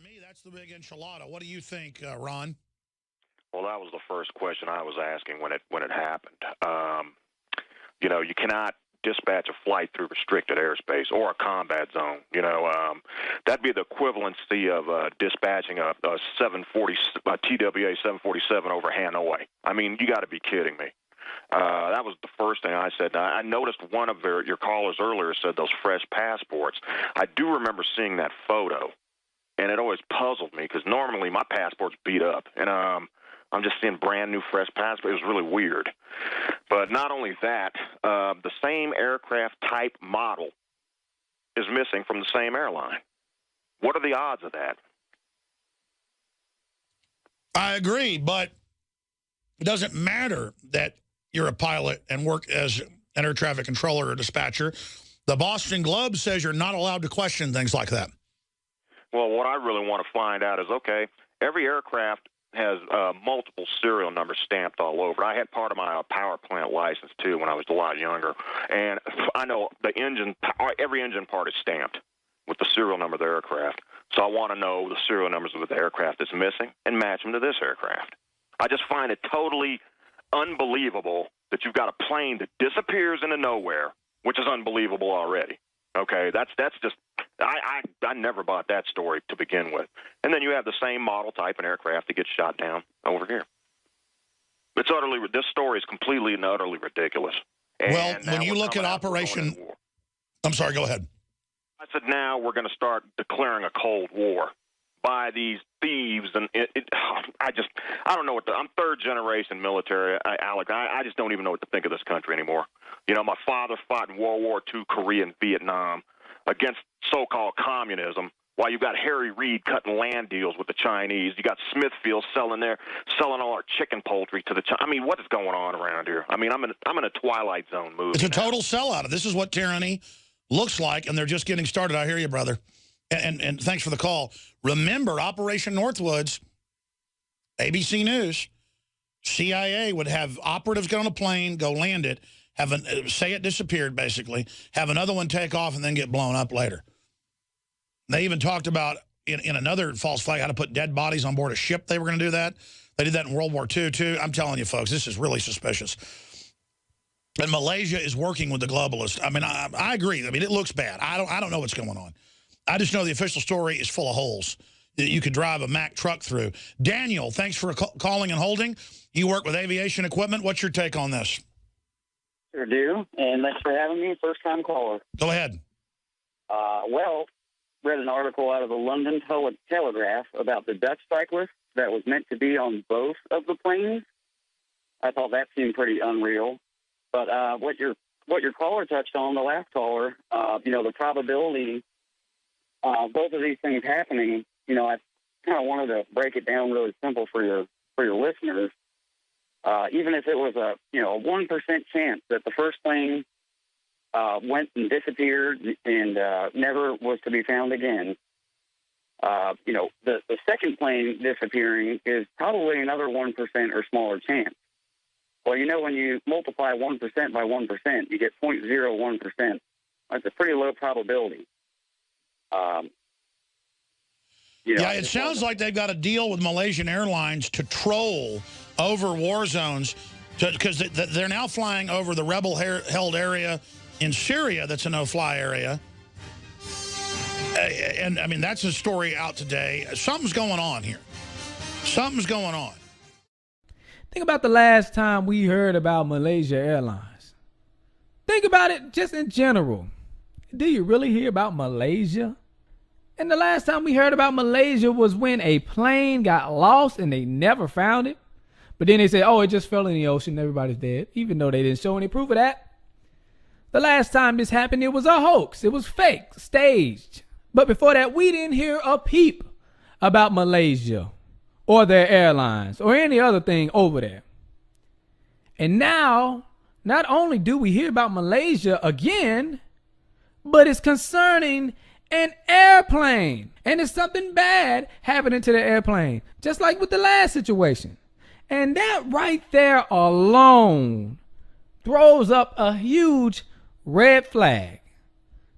me, that's the big enchilada. What do you think, Ron? Well, that was the first question I was asking when it happened. You cannot dispatch a flight through restricted airspace or a combat zone. That'd be the equivalency of dispatching a 740 a TWA 747 over Hanoi. I mean, you got to be kidding me. That was the first thing I said. Now, I noticed one of your callers earlier said those fresh passports. I do remember seeing that photo, and it always puzzled me because normally my passport's beat up, and I'm just seeing brand new fresh passports. It was really weird. But not only that, the same aircraft type model is missing from the same airline. What are the odds of that? I agree, but it doesn't matter that you're a pilot and work as an air traffic controller or dispatcher. The Boston Globe says you're not allowed to question things like that. Well, what I really want to find out is, okay, every aircraft has multiple serial numbers stamped all over. I had part of my power plant license, too, when I was a lot younger. And I know every engine part is stamped with the serial number of the aircraft. So I want to know the serial numbers of the aircraft that's missing and match them to this aircraft. I just find it totally unbelievable that you've got a plane that disappears into nowhere, which is unbelievable already. Okay, that's just I never bought that story to begin with. And then you have the same model type and aircraft that gets shot down over here. This story is completely and utterly ridiculous. And well, when you look at Operation, I'm sorry, go ahead. I said now we're going to start declaring a Cold War by these thieves, and I don't know I'm third generation military, Alex. I just don't even know what to think of this country anymore. My father fought in World War II, Korea, and Vietnam against so-called communism, while you've got Harry Reid cutting land deals with the Chinese. You got Smithfield selling all our chicken poultry to the Chinese. I mean, what is going on around here? I mean, I'm in a Twilight Zone movie. It's a total sellout. This is what tyranny looks like, and they're just getting started. I hear you, brother. And thanks for the call. Remember, Operation Northwoods, ABC News, CIA would have operatives get on a plane, go land it, say it disappeared, basically, have another one take off, and then get blown up later. They even talked about, in another false flag, how to put dead bodies on board a ship. They were going to do that. They did that in World War II, too. I'm telling you, folks, this is really suspicious. And Malaysia is working with the globalists. I mean, I agree. I mean, it looks bad. I don't know what's going on. I just know the official story is full of holes that you could drive a Mack truck through. Daniel, thanks for calling and holding. You work with aviation equipment. What's your take on this? Sure do, and thanks for having me. First-time caller. Go ahead. Well, read an article out of the London Telegraph about the Dutch cyclist that was meant to be on both of the planes. I thought that seemed pretty unreal. But what your caller touched on, the last caller, the probability both of these things happening, I kind of wanted to break it down really simple for your listeners. Even if it was a 1% chance that the first plane went and disappeared and never was to be found again, the second plane disappearing is probably another 1% or smaller chance. Well, when you multiply 1% by 1%, you get 0.01%. That's a pretty low probability. Yeah, it sounds like they've got a deal with Malaysian Airlines to troll over war zones because they're now flying over the rebel-held area in Syria that's a no-fly area. And, I mean, that's a story out today. Something's going on here. Something's going on. Think about the last time we heard about Malaysia Airlines. Think about it just in general. Do you really hear about Malaysia? And the last time we heard about Malaysia was when a plane got lost and they never found it. But then they said, oh, it just fell in the ocean. Everybody's dead, even though they didn't show any proof of that. The last time this happened, it was a hoax. It was fake, staged. But before that, we didn't hear a peep about Malaysia or their airlines or any other thing over there. And now, not only do we hear about Malaysia again, but it's concerning an airplane. And it's something bad happening to the airplane, just like with the last situation. And that right there alone throws up a huge red flag.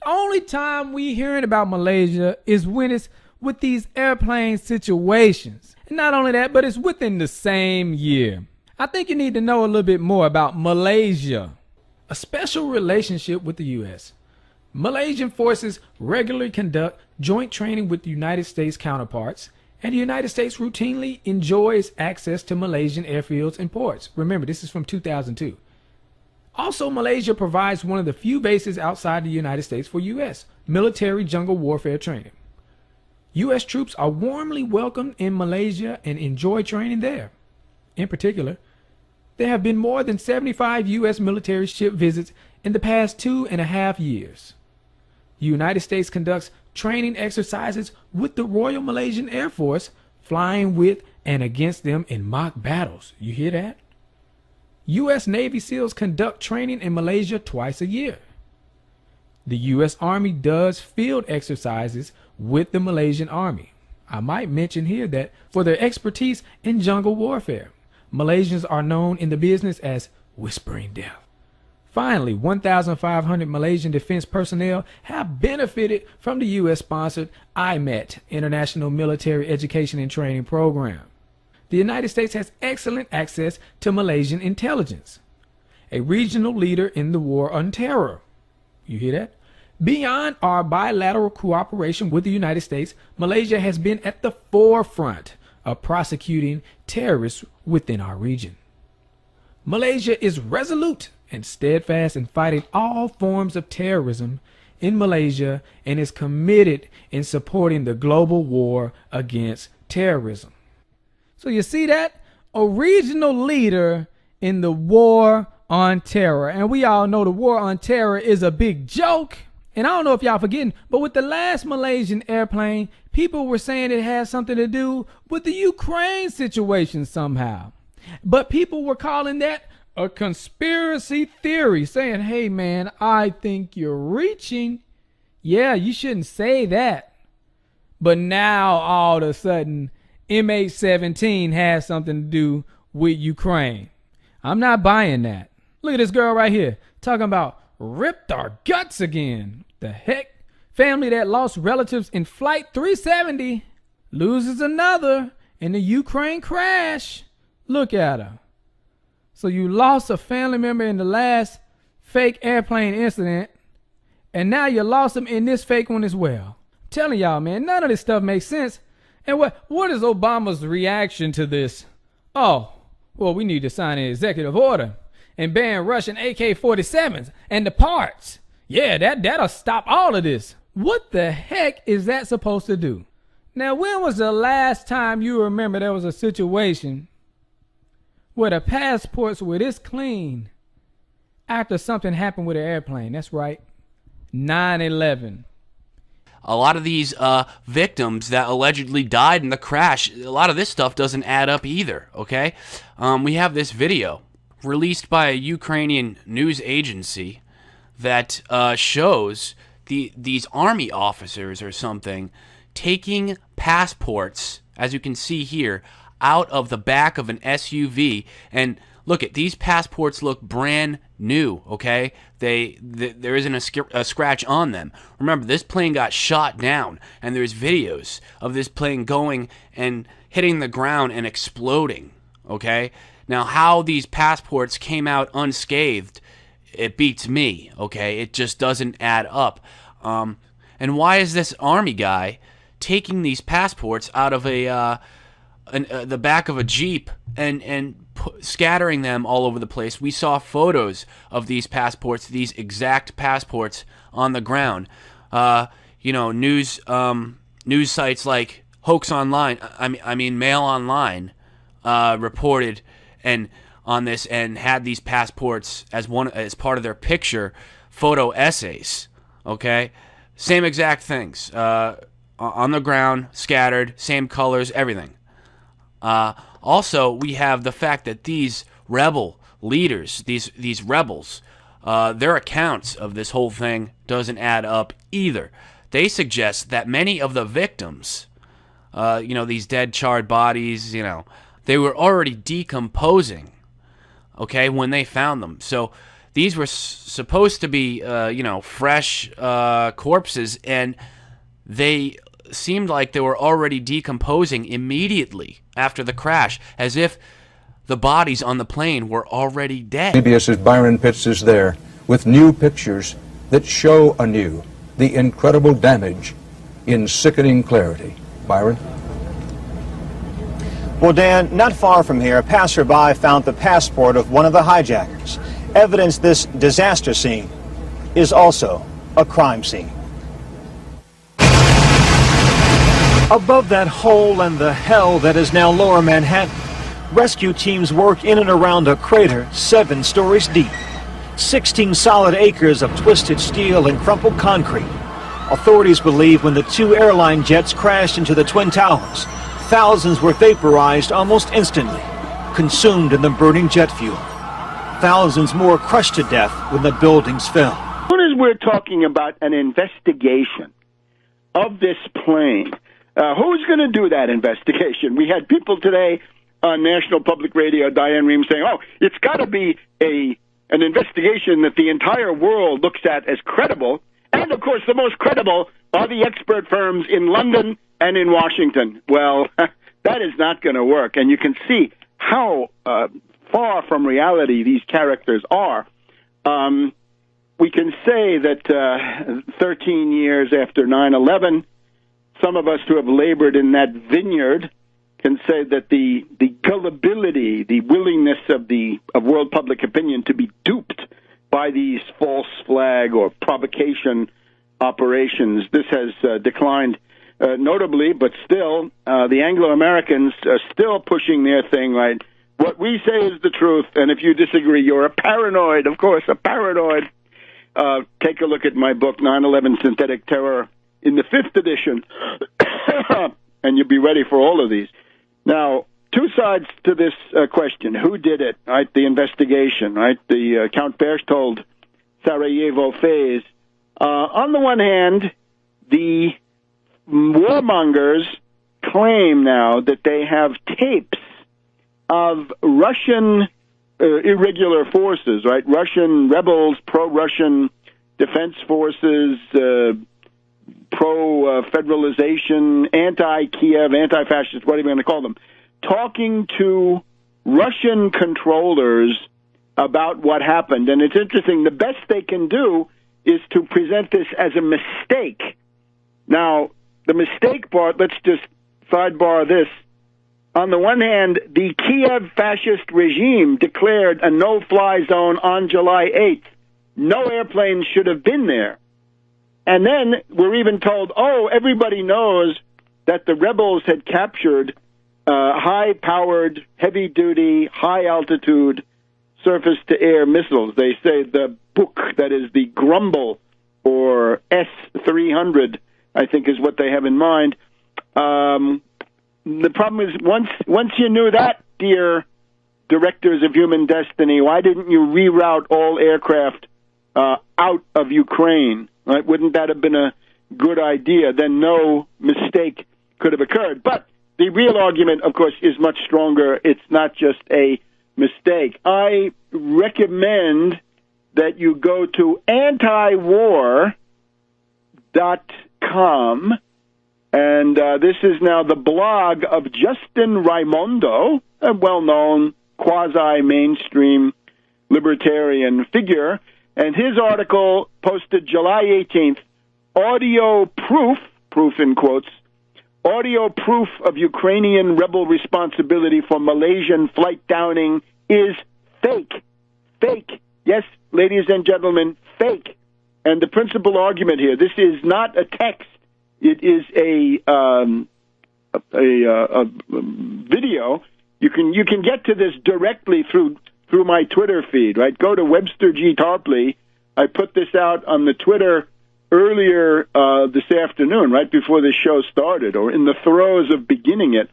The only time we hearing about Malaysia is when it's with these airplane situations. And not only that, but it's within the same year. I think you need to know a little bit more about Malaysia. A special relationship with the U.S. Malaysian forces regularly conduct joint training with the United States counterparts, and the United States routinely enjoys access to Malaysian airfields and ports. Remember, this is from 2002. Also, Malaysia provides one of the few bases outside the United States for U.S. military jungle warfare training. U.S. troops are warmly welcomed in Malaysia and enjoy training there. In particular, there have been more than 75 U.S. military ship visits in the past 2.5 years. The United States conducts training exercises with the Royal Malaysian Air Force, flying with and against them in mock battles. You hear that? U.S. Navy SEALs conduct training in Malaysia twice a year. The U.S. Army does field exercises with the Malaysian Army. I might mention here that for their expertise in jungle warfare, Malaysians are known in the business as whispering death. Finally, 1,500 Malaysian defense personnel have benefited from the U.S.-sponsored IMET, International Military Education and Training Program. The United States has excellent access to Malaysian intelligence, a regional leader in the war on terror. You hear that? Beyond our bilateral cooperation with the United States, Malaysia has been at the forefront of prosecuting terrorists within our region. Malaysia is resolute and steadfast in fighting all forms of terrorism in Malaysia and is committed in supporting the global war against terrorism. So you see that? A regional leader in the war on terror. And we all know the war on terror is a big joke. And I don't know if y'all forgetting, but with the last Malaysian airplane, people were saying it had something to do with the Ukraine situation somehow. But people were calling that a conspiracy theory, saying, hey man, I think you're reaching. Yeah, you shouldn't say that. But now all of a sudden, MH17 has something to do with Ukraine. I'm not buying that. Look at this girl right here talking about ripped our guts again. The heck? Family that lost relatives in Flight 370 loses another in the Ukraine crash. Look at her. So you lost a family member in the last fake airplane incident, and now you lost them in this fake one as well. I'm telling y'all, man, none of this stuff makes sense. And what is Obama's reaction to this? Oh, well, we need to sign an executive order and ban Russian AK-47s and the parts. Yeah, that'll stop all of this. What the heck is that supposed to do? Now, when was the last time you remember there was a situation where the passports were this clean after something happened with an airplane? That's right, 9/11. A lot of these victims that allegedly died in the crash, a lot of this stuff doesn't add up either, okay? We have this video released by a Ukrainian news agency that shows these army officers or something taking passports, as you can see here, out of the back of an SUV. And look, at these passports look brand new, okay? There isn't a scratch on them. Remember, this plane got shot down, and there's videos of this plane going and hitting the ground and exploding, okay? Now, how these passports came out unscathed, it beats me, okay? It just doesn't add up. And why is this army guy taking these passports out of the back of a Jeep and scattering them all over the place? We saw photos of these passports, these exact passports, on the ground. News sites like Hoax Online, I mean Mail Online, reported on this and had these passports as part of their picture photo essays. Okay, same exact things on the ground, scattered, same colors, everything. Also, we have the fact that these rebel leaders, these rebels, their accounts of this whole thing doesn't add up either. They suggest that many of the victims, these dead, charred bodies, they were already decomposing, okay, when they found them. So these were supposed to be, fresh corpses, and they seemed like they were already decomposing immediately after the crash, as if the bodies on the plane were already dead. CBS's Byron Pitts is there with new pictures that show anew the incredible damage in sickening clarity. Byron? Well, Dan, not far from here, a passerby found the passport of one of the hijackers. Evidence this disaster scene is also a crime scene. Above that hole and the hell that is now Lower Manhattan, rescue teams work in and around a crater 7 stories deep. 16 solid acres of twisted steel and crumpled concrete. Authorities believe when the 2 airline jets crashed into the Twin Towers, thousands were vaporized almost instantly, consumed in the burning jet fuel. Thousands more crushed to death when the buildings fell. As soon as we're talking about an investigation of this plane, who's going to do that investigation? We had people today on National Public Radio, Diane Rehm, saying, oh, it's got to be an investigation that the entire world looks at as credible. And, of course, the most credible are the expert firms in London and in Washington. Well, that is not going to work. And you can see how far from reality these characters are. We can say that 13 years after 9/11, some of us who have labored in that vineyard can say that the gullibility, the willingness of world public opinion to be duped by these false flag or provocation operations, this has declined notably, but still, the Anglo-Americans are still pushing their thing, right? What we say is the truth, and if you disagree, you're a paranoid, of course, a paranoid. Take a look at my book, 9/11 Synthetic Terror, in the 5th edition, and you'll be ready for all of these. Now, 2 sides to this question. Who did it, right? The investigation, right? The Count Berchtold Sarajevo phase. On the one hand, the warmongers claim now that they have tapes of Russian irregular forces, right? Russian rebels, pro-Russian defense forces, pro-federalization, anti-Kiev, anti-fascist, whatever you want to call them, talking to Russian controllers about what happened. And it's interesting, the best they can do is to present this as a mistake. Now, the mistake part, let's just sidebar this. On the one hand, the Kiev fascist regime declared a no-fly zone on July 8th. No airplanes should have been there. And then we're even told, oh, everybody knows that the rebels had captured high-powered, heavy-duty, high-altitude surface-to-air missiles. They say the Buk, that is the Grumble, or S-300, I think is what they have in mind. The problem is, once you knew that, dear directors of human destiny, why didn't you reroute all aircraft out of Ukraine? Right? Wouldn't that have been a good idea? Then no mistake could have occurred. But the real argument, of course, is much stronger. It's not just a mistake. I recommend that you go to antiwar.com, and this is now the blog of Justin Raimondo, a well-known quasi-mainstream libertarian figure, and his article posted July 18th, audio proof in quotes, audio proof of Ukrainian rebel responsibility for Malaysian flight downing is fake. Fake. Yes, ladies and gentlemen, fake. And the principal argument here, this is not a text. It is a video. You can get to this directly through my Twitter feed, right? Go to Webster G. Tarpley. I put this out on the Twitter earlier this afternoon, right before the show started, or in the throes of beginning it.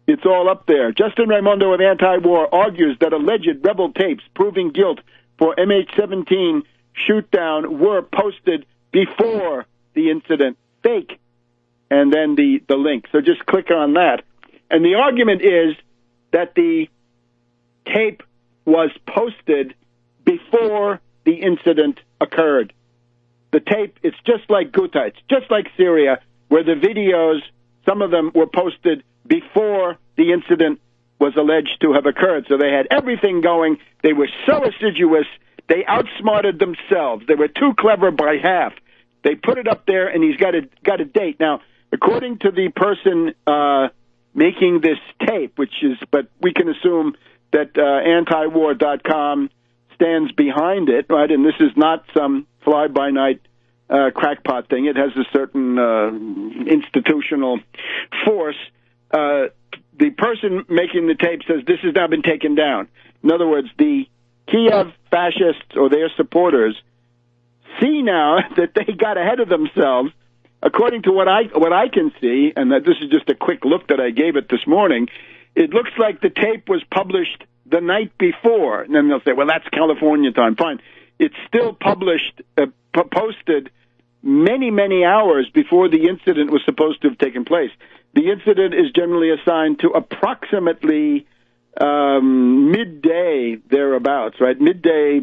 It's all up there. Justin Raimondo of Anti-War argues that alleged rebel tapes proving guilt for MH17 shootdown were posted before the incident. Fake. And then the link. So just click on that. And the argument is that the tape was posted before the incident occurred. The tape, it's just like Ghouta, it's just like Syria. where the videos, some of them were posted before the incident was alleged to have occurred. So they had everything going. They were so assiduous. They outsmarted themselves. They were too clever by half. They put it up there, and he's got a date. Now, according to the person making this tape, but we can assume that antiwar.com stands behind it, right? And this is not some fly-by-night crackpot thing. It has a certain institutional force. The person making the tape says this has now been taken down. In other words, the Kiev fascists or their supporters see now that they got ahead of themselves. According to what I can see, and that this is just a quick look that I gave it this morning, it looks like the tape was published the night before. And then they'll say, well, that's California time. Fine. It's still published, posted many, many hours before the incident was supposed to have taken place. The incident is generally assigned to approximately midday, thereabouts, right? Midday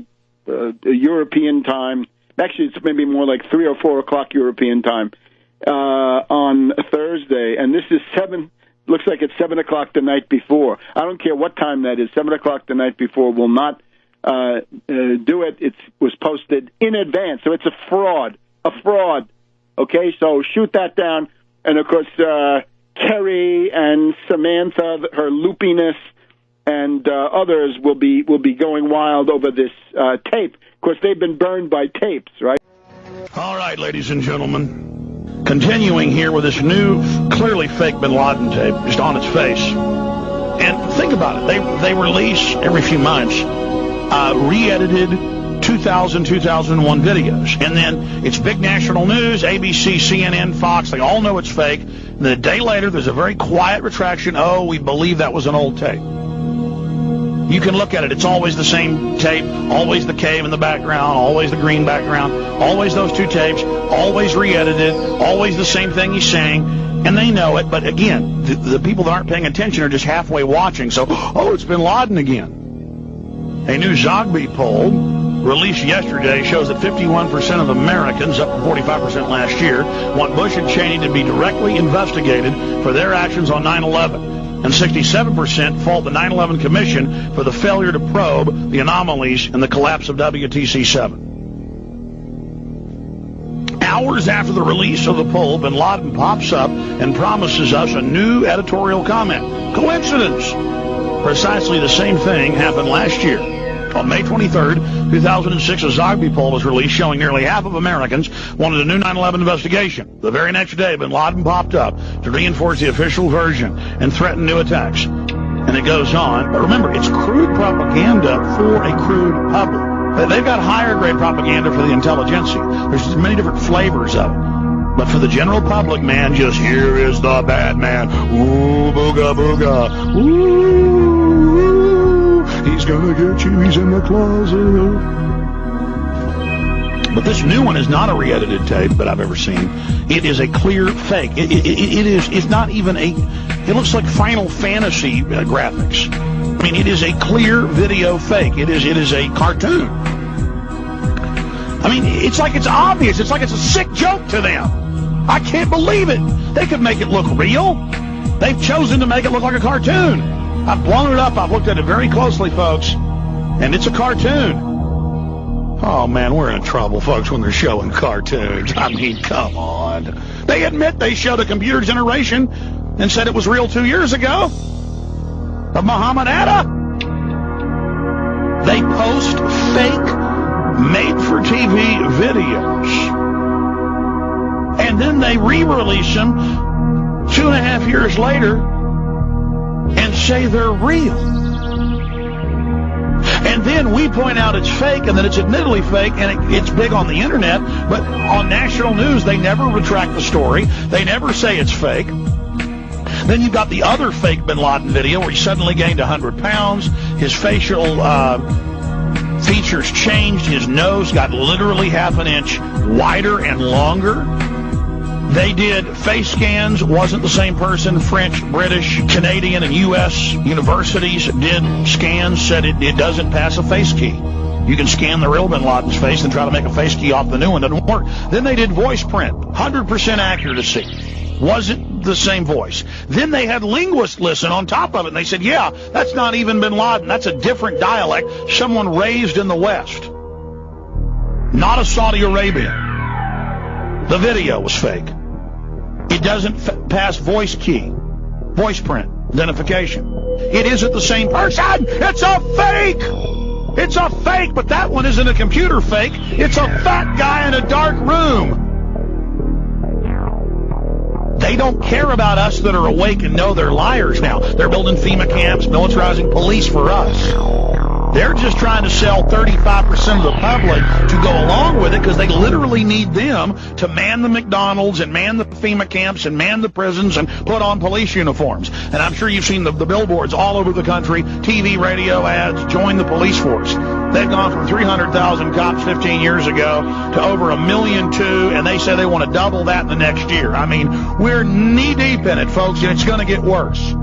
European time. Actually, it's maybe more like 3 or 4 o'clock European time on Thursday. And this is looks like it's 7 o'clock the night before. I don't care what time that is. 7 o'clock the night before will not do it. It was posted in advance. So it's a fraud. Okay, so shoot that down. And, of course, Kerry and Samantha, her loopiness, and others will be going wild over this tape. Of course, they've been burned by tapes, right? All right, ladies and gentlemen, continuing here with this new, clearly fake Bin Laden tape, just on its face. And think about it. They release every few months re-edited 2000, 2001 videos. And then it's big national news, ABC, CNN, Fox, they all know it's fake. And then a day later, there's a very quiet retraction. Oh, we believe that was an old tape. You can look at it. It's always the same tape, always the cave in the background, always the green background, always those two tapes, always re-edited, always the same thing he's saying, and they know it. But again, the people that aren't paying attention are just halfway watching. So, oh, it's Bin Laden again. A new Zogby poll released yesterday shows that 51% of Americans, up from 45% last year, want Bush and Cheney to be directly investigated for their actions on 9/11. And 67% fault the 9/11 Commission for the failure to probe the anomalies in the collapse of WTC-7. Hours after the release of the poll, Bin Laden pops up and promises us a new editorial comment. Coincidence? Precisely the same thing happened last year. On May 23rd, 2006, a Zogby poll was released showing nearly half of Americans wanted a new 9/11 investigation. The very next day, Bin Laden popped up to reinforce the official version and threaten new attacks. And it goes on. But remember, it's crude propaganda for a crude public. They've got higher grade propaganda for the intelligentsia. There's many different flavors of it. But for the general public, man, just here is the bad man. Ooh, booga, booga. Ooh. He's gonna get you, he's in the closet. But this new one is not a re-edited tape that I've ever seen. It is a clear fake. It's not even it looks like Final Fantasy graphics. I mean, it is a clear video fake. It is a cartoon. I mean, it's like it's obvious. It's like it's a sick joke to them. I can't believe it. They could make it look real. They've chosen to make it look like a cartoon. I've blown it up. I've looked at it very closely, folks, and it's a cartoon. Oh, man, we're in trouble, folks, when they're showing cartoons. I mean, come on. They admit they showed a computer generation and said it was real 2 years ago of Muhammad Atta. They post fake made-for-TV videos, and then they re-release them 2.5 years later and say they're real. And then we point out it's fake and that it's admittedly fake, and it's big on the internet, but on national news they never retract the story. They never say it's fake. Then you've got the other fake Bin Laden video where he suddenly gained 100 pounds. His facial features changed. His nose got literally half an inch wider and longer. They did face scans, wasn't the same person. French, British, Canadian, and U.S. universities did scans, said it doesn't pass a face key. You can scan the real Bin Laden's face and try to make a face key off the new one. Doesn't work. Then they did voice print, 100% accuracy. Wasn't the same voice. Then they had linguists listen on top of it, and they said, yeah, that's not even Bin Laden. That's a different dialect, someone raised in the West. Not a Saudi Arabian. The video was fake. It doesn't pass voice print, identification. It isn't the same person. It's a fake. It's a fake, but that one isn't a computer fake. It's a fat guy in a dark room. They don't care about us that are awake and know they're liars now. They're building FEMA camps, militarizing police for us. They're just trying to sell 35% of the public to go along with it because they literally need them to man the McDonald's and man the FEMA camps and man the prisons and put on police uniforms. And I'm sure you've seen the billboards all over the country, TV, radio ads, join the police force. They've gone from 300,000 cops 15 years ago to over 1.2 million, and they say they want to double that in the next year. I mean, we're knee-deep in it, folks, and it's going to get worse.